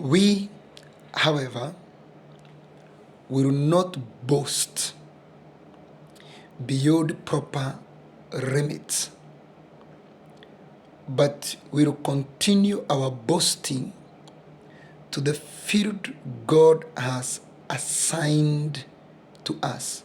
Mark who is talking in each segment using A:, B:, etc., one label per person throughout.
A: We, however, will not boast beyond proper limits, but will continue our boasting to the field God has assigned to us,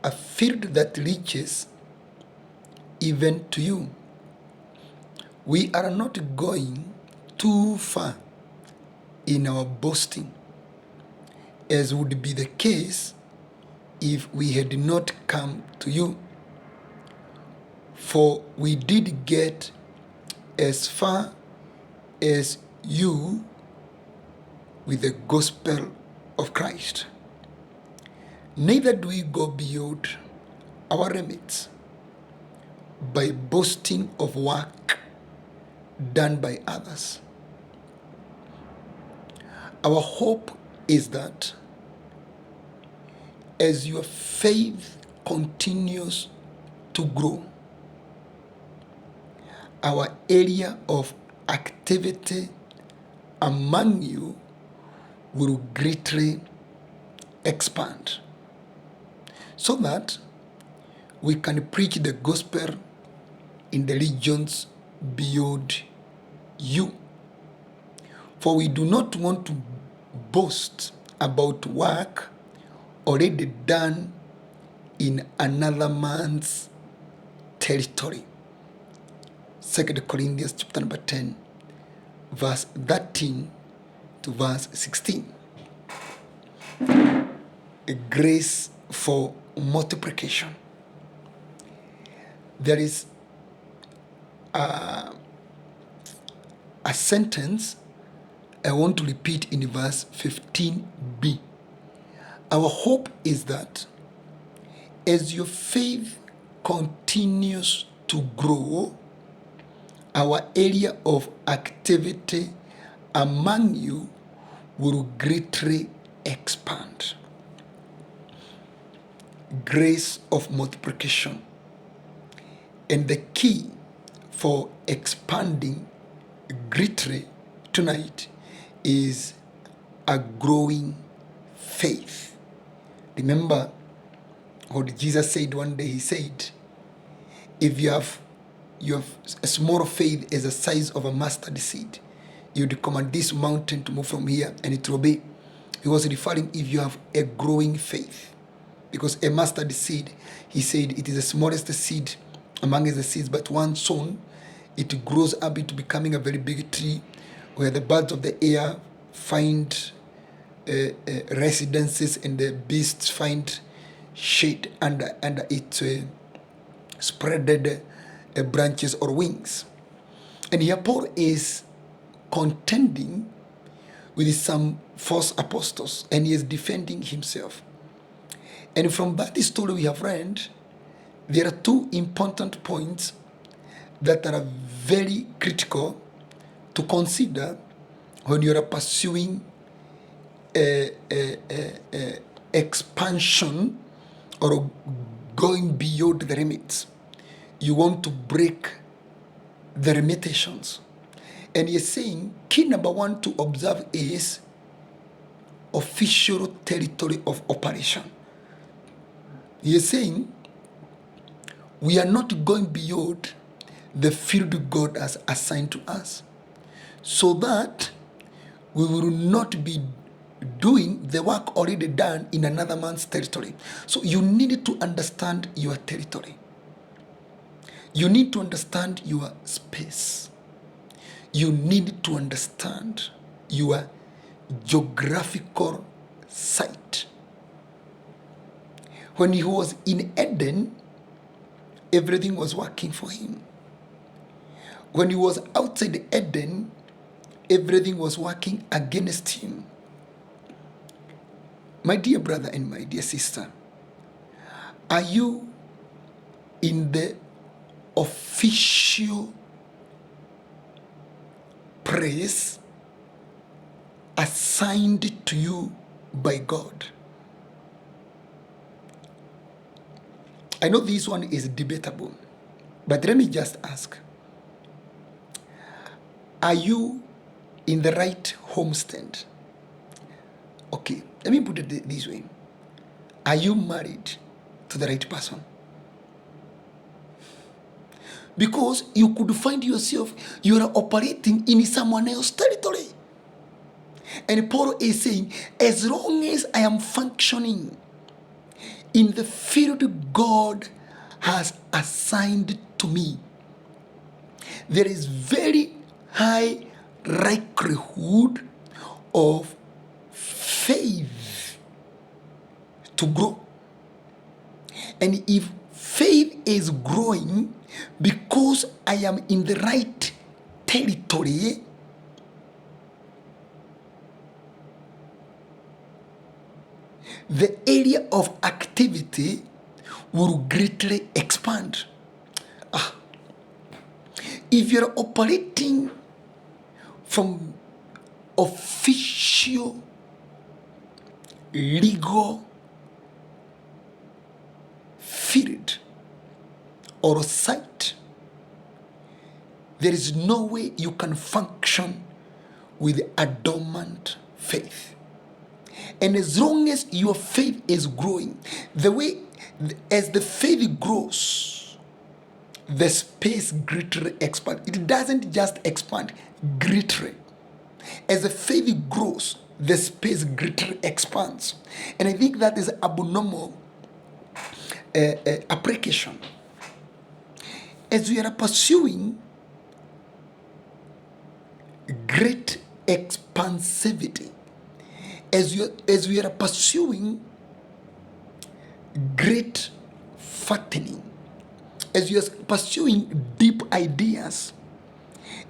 A: a field that reaches even to you. We are not going too far in our boasting, as would be the case if we had not come to you. For we did get as far as you with the gospel of Christ. Neither do we go beyond our limits by boasting of work done by others. Our hope is that as your faith continues to grow, our area of activity among you will greatly expand, so that we can preach the gospel in the regions beyond you. For we do not want to boast about work already done in another man's territory. 2 Corinthians chapter number 10, verse 13 to verse 16. A grace for multiplication. There is a sentence I want to repeat in verse 15b. Our hope is that as your faith continues to grow, our area of activity among you will greatly expand. Grace of multiplication. And the key for expanding greatly tonight is a growing faith. Remember what Jesus said one day. He said, if you have a small faith as the size of a mustard seed, you would command this mountain to move from here and it will obey. He was referring if you have a growing faith. Because a mustard seed, he said, it is the smallest seed among the seeds, but once sown, it grows up into becoming a very big tree where the birds of the air find residences and the beasts find shade under its spreaded branches or wings. And here Paul is contending with some false apostles, and he is defending himself. And from that story we have read, there are two important points that are very critical to consider when you are pursuing expansion or going beyond the limits. You want to break the limitations. And he's saying, key number one to observe is official territory of operation. He is saying, we are not going beyond the field God has assigned to us, so that we will not be doing the work already done in another man's territory. So you need to understand your territory. You need to understand your space. You need to understand your geographical site. When he was in Eden, everything was working for him. When he was outside Eden, everything was working against him. My dear brother and my dear sister, are you in the official place assigned to you by God? I know this one is debatable, but let me just ask, are you in the right homestand. Okay, let me put it this way. Are you married to the right person? Because you could find yourself, you are operating in someone else's territory. And Paul is saying, as long as I am functioning in the field God has assigned to me, there is very high likelihood of faith to grow. And if faith is growing because I am in the right territory, the area of activity will greatly expand. If you're operating from official legal field or site, there is no way you can function with a dormant faith. And as long as your faith is growing, as the faith grows, the space greatly expands. It doesn't just expand, greatly. As the faith grows, the space greatly expands. And I think that is abnormal application. As we are pursuing great expansivity, as we are pursuing great fattening, as you are pursuing deep ideas,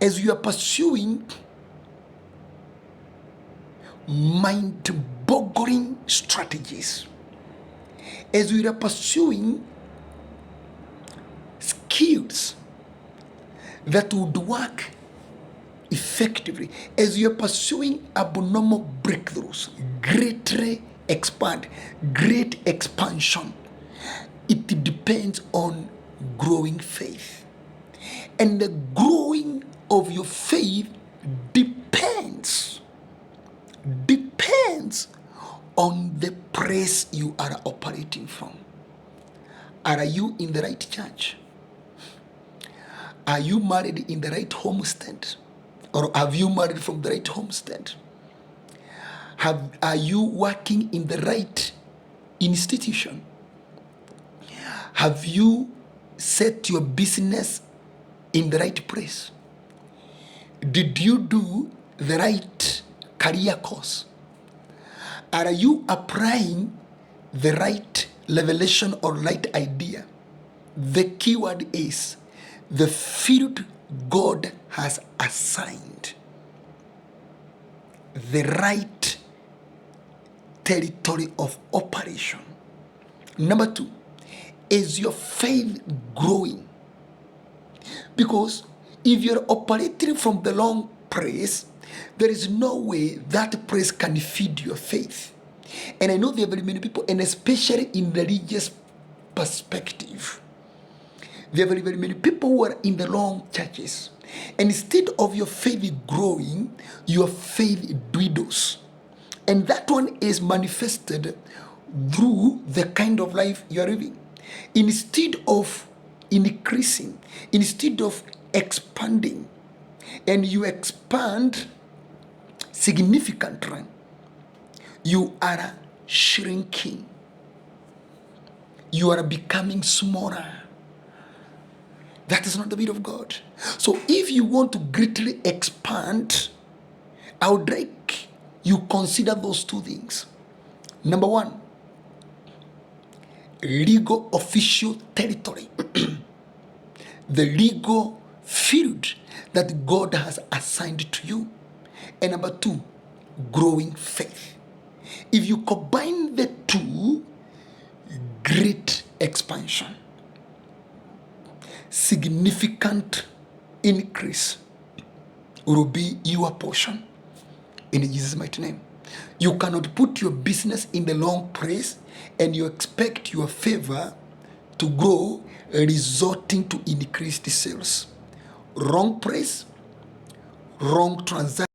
A: as you are pursuing mind-boggling strategies, as we are pursuing skills that would work effectively, as you are pursuing abnormal breakthroughs, greatly expand, great expansion, it depends on growing faith. And the growing of your faith depends on the place you are operating from. Are you in the right church? Are you married in the right homestead? Or have you married from the right homestead? Are you working in the right institution? Have you set your business in the right place? Did you do the right career course? Are you applying the right revelation or right idea? The keyword is the field God has assigned, the right territory of operation. Number two, is your faith growing? Because if you're operating from the wrong place, there is no way that place can feed your faith. And I know there are very many people, and especially in religious perspective, there are very, very many people who are in the wrong churches. And instead of your faith growing, your faith dwindles. And that one is manifested through the kind of life you are living. Instead of increasing, instead of expanding, and you expand significantly, you are shrinking. You are becoming smaller. That is not the will of God. So if you want to greatly expand, I would like you consider those two things. Number one, legal official territory. The legal field that God has assigned to you. And number two, growing faith. If you combine the two, great expansion, significant increase will be your portion in Jesus' mighty name. You cannot put your business in the wrong place and you expect your favor to grow, resulting to increased sales. Wrong place, wrong transaction.